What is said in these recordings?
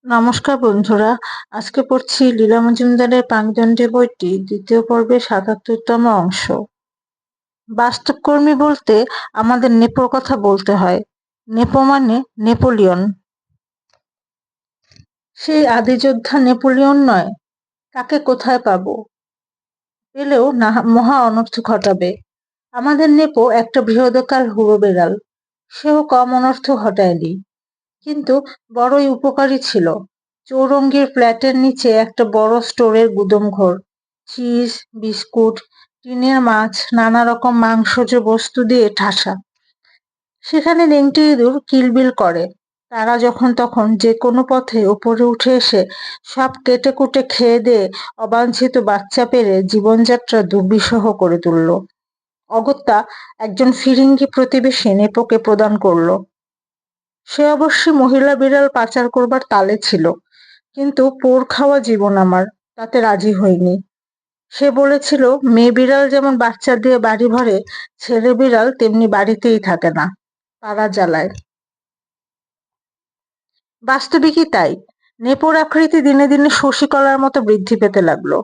নমস্কার বন্ধুরা, আজকে পড়ছি লীলা মজুমদারের পাঁচদণ্ডে বইটি দ্বিতীয় পর্বের ৭৭তম অংশ। বাস্তবকর্মী বলতে আমাদের নেপোর কথা বলতে হয়। নেপো মানে নেপোলিয়ন। সেই আদিযোদ্ধা নেপোলিয়ন নয়, তাকে কোথায় পাবো? পেলেও না মহা অনর্থ ঘটাবে। আমাদের নেপো একটা বৃহদাকার হুড়ো বেড়াল, সেও কম অনর্থ ঘটায়নি, কিন্তু বড়ই উপকারী ছিল। চৌরঙ্গীর ফ্ল্যাটের নিচে একটা বড় স্টোরের গুদামঘর, চিজ, বিস্কুট, টিনের মাছ, নানা রকম মাংসজ বস্তু দিয়ে ঠাসা। সেখানে নেংটি ইঁদুর কিলবিল করে। তারা যখন তখন যে কোনো পথে ওপরে উঠে এসে সব কেটে কুটে খেয়ে দিয়ে অবাঞ্ছিত বাচ্চা পেরে জীবনযাত্রা দুর্বিষহ করে তুলল। অগত্যা একজন ফিরিঙ্গি প্রতিবেশী নেপোকে প্রদান করল। সে অবশ্যই মহিলা বিড়াল পাচার করবার তালে ছিল, কিন্তু পোড় খাওয়া জীবন আমার, তাতে রাজি হইনি। সে বলেছিল, মেয়ে বিড়াল যেমন বাচ্চা দিয়ে বাড়ি ভরে, ছেলে বিড়াল তেমনি বাড়িতেই থাকে না, পাড়া জ্বালায়। বাস্তবিকই তাই। নেপোর আকৃতি দিনে দিনে শশীকলার মতো বৃদ্ধি পেতে লাগলো।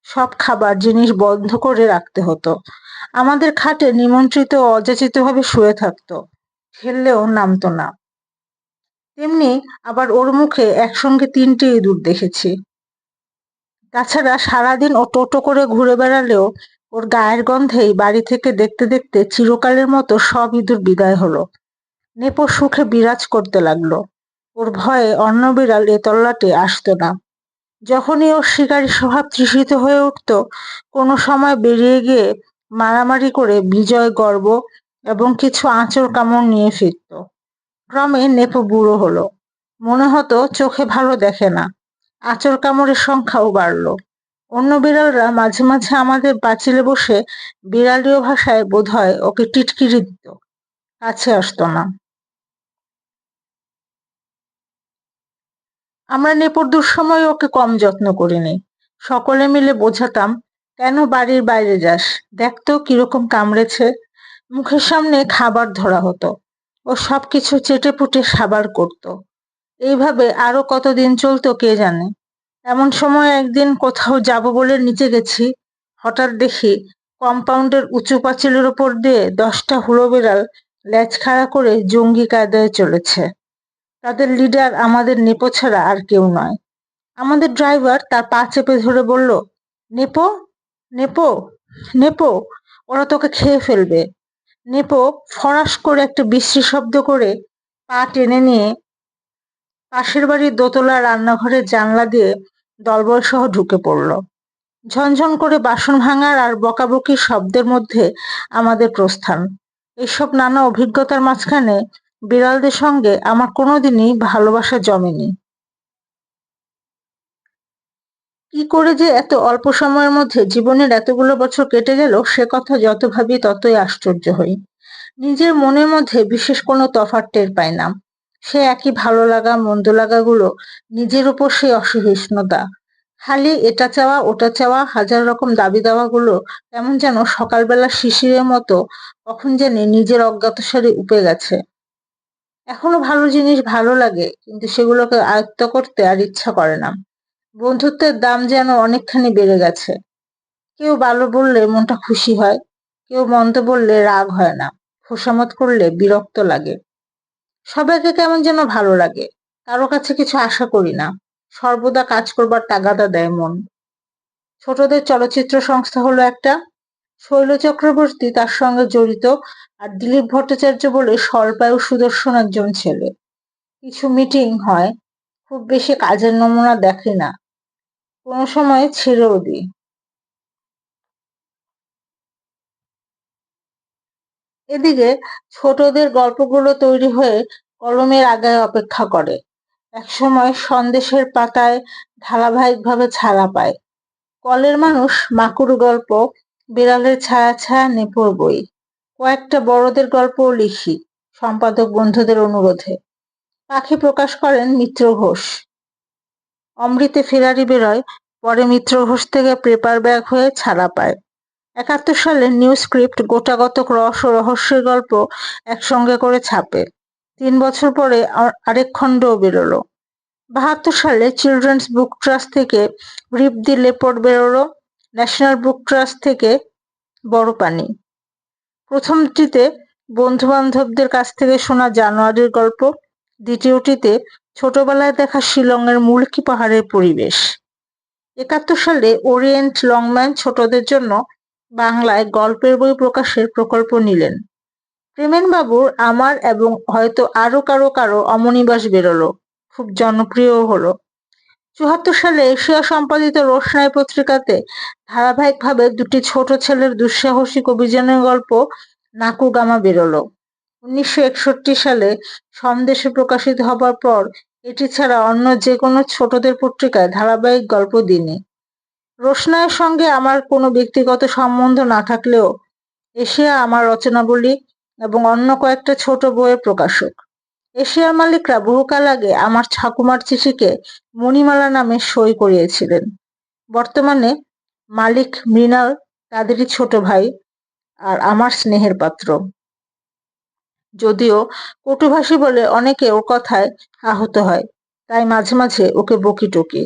সব খাবার জিনিস বন্ধ করে রাখতে হতো। আমাদের খাটে নিমন্ত্রিত অযাচিতভাবে শুয়ে থাকতো, খেললেও নামতো না। তেমনি আবার ওর মুখে একসঙ্গে ৩টে ইঁদুর দেখেছি। তাছাড়া সারাদিন ও টোটো করে ঘুরে বেড়ালেও ওর গায়ের গন্ধেই বাড়ি থেকে দেখতে দেখতে চিরকালের মতো সব ইঁদুর বিদায় হলো। নেপো সুখে বিরাজ করতে লাগলো। ওর ভয়ে অন্য বিড়াল এ তল্লাটে আসতো না। যখনই ওর শিকারী স্বভাব তৃষিত হয়ে উঠত, কোনো সময় বেরিয়ে গিয়ে মারামারি করে বিজয় গর্ব এবং কিছু আঁচড় কামড় নিয়ে ফিরত। ক্রমে নেপো বুড়ো হলো। মনে হতো চোখে ভালো দেখে না। আঁচড় কামড়ের সংখ্যাও বাড়ল। অন্য বিড়ালরা মাঝে মাঝে আমাদের পাঁচিলে বসে বিড়ালীয় ভাষায় বোধহয় ওকে টিটকিরি দিত, কাছে আসতো না। আমরা নেপোর দুঃসময়ে ওকে কম যত্ন করিনি। সকলে মিলে বোঝাতাম, কেন বাড়ির বাইরে যাস, দেখ তো কিরকম কামড়েছে। মুখের সামনে খাবার ধরা হতো, ও সবকিছু চেটেপুটে সাবার করত। এইভাবে আরো কতদিন চলতো কে জানে। এমন সময় একদিন কোথাও যাব বলে নিচে গেছি, হঠাৎ দেখি কম্পাউন্ডের উঁচু পাঁচিলের ওপর দিয়ে 10টা হুড়ো বিড়াল লেজ খাড়া করে জঙ্গি কায়দায় চলেছে। তাদের লিডার আমাদের নেপো ছাড়া আর কেউ নয়। আমাদের ড্রাইভার তার পা চেপে ধরে বলল, নেপো, নেপো, নেপো, ওরা তোকে খেয়ে ফেলবে। নেপো ফরাস করে একটা বিশ্রী শব্দ করে পা টেনে নিয়ে পাশের বাড়ির দোতলা রান্নাঘরের জানলা দিয়ে দলবল সহ ঢুকে পড়ল। ঝনঝন করে বাসন ভাঙার আর বকাবকির শব্দের মধ্যে আমাদের প্রস্থান। এসব নানা অভিজ্ঞতার মাঝখানে বিড়ালদের সঙ্গে আমার কোনোদিনই ভালোবাসা জমেনি। কি করে যে এত অল্প সময়ের মধ্যে জীবনের এতগুলো বছর কেটে গেল, সে কথা যত ভাবি ততই আশ্চর্য হই। নিজের মনের মধ্যে বিশেষ কোনো তফাৎ টের পাই না। সে একই ভালো লাগা মন্দ লাগাগুলো, নিজের উপর সেই অসহিষ্ণুতা, খালি এটা চাওয়া ওটা চাওয়া, হাজার রকম দাবি দাওয়াগুলো কেমন যেন সকালবেলা শিশিরের মতো কখন জানি নিজের অজ্ঞাতসারে উপে গেছে। এখনো ভালো জিনিস ভালো লাগে, কিন্তু সেগুলোকে আয়ত্ত করতে আর ইচ্ছা করে না। বন্ধুত্বের দাম যেন অনেকখানি বেড়ে গেছে। কেউ ভালো বললে মনটা খুশি হয়, কেউ মন্দ বললে রাগ হয় না, খোসামত করলে বিরক্ত লাগে। সবাইকে কেমন যেন ভালো লাগে, কারো কাছে কিছু আশা করি না। সর্বদা কাজ করবার তাগাদা দেয় মন। ছোটদের চলচ্চিত্র সংস্থা হলো একটা, শৈল চক্রবর্তী তার সঙ্গে জড়িত, আর দিলীপ ভট্টাচার্য বলে স্বল্পায়ু সুদর্শন একজন ছেলে। কিছু মিটিং হয়, খুব বেশি কাজের নমুনা দেখি না, কোনো সময় ছেড়েও দিই। এদিকে ছোটদের গল্পগুলো তৈরি হয়ে কলমের আগায় অপেক্ষা করে। একসময় সন্দেশের পাতায় ধারাবাহিকভাবে ছাড়া পায়। কলের মানুষ, মাকুড় গল্প, বিড়ালের ছায়া ছায়া, নেপোর বই। কয়েকটা বড়দের গল্পও লিখি, সম্পাদক বন্ধুদের অনুরোধে। পাখি প্রকাশ করেন মিত্র ঘোষ। অমৃতে ফেরারি বেরোয়, পরে মিত্র ঘোষ থেকে পেপার ব্যাগ হয়ে ছাড়া পায়। ৭১ সালে নিউ স্ক্রিপ্ট গোটাকতক রস ও রহস্যের গল্প একসঙ্গে করে ছাপে। ৩ বছর পরে আরেক খণ্ডও বেরোলো। সালে চিলড্রেন্স বুক ট্রাস্ট থেকে রিপ দি লেপার্ড বেরোলো, ন্যাশনাল বুক ট্রাস্ট থেকে বড় পানি। প্রথমটিতে বন্ধু-বান্ধবদের কাছ থেকে শোনা জানুয়ারির গল্প, দ্বিতীয়টিতে ছোটবেলায় দেখা শিলংয়ের মুলকি পাহাড়ের পরিবেশ। ৭১ সালে ওরিয়েন্ট লংম্যান ছোটদের জন্য বাংলায় গল্পের বই প্রকাশের প্রকল্প নিলেন। প্রেমেন বাবুর আমার এবং হয়তো আরো কারো কারো অমনিবাস বেরোলো, খুব জনপ্রিয় হলো। ৭৪ সালে এশিয়া সম্পাদিত রোশনাই পত্রিকাতে ধারাবাহিকভাবে দুটি ছোট ছেলের দুঃসাহসিক অভিযানের গল্প নাকুগামা বেরোলো। ১৯৬১ সালে সন্দেশে প্রকাশিত হবার পর এটি ছাড়া অন্য যে কোনো ছোটদের পত্রিকায় ধারাবাহিক গল্প দিইনি। রোশনাইয়ের সঙ্গে আমার কোনো ব্যক্তিগত সম্বন্ধ না থাকলেও এশিয়া আমার রচনাবলী এবং অন্য কয়েকটা ছোট বইয়ের প্রকাশক। এশিয়ার মালিকরা বহুকাল আগে আমার ঠাকুমার চিঠিকে মণিমালা নামে সই করিয়েছিলেন। বর্তমানে মালিক মৃণাল তাদেরই ছোট ভাই আর আমার স্নেহের পাত্র। যদিও কটুভাষী বলে অনেকে ওর কথায় আহত হয়, তাই মাঝে মাঝে ওকে বকি টকি।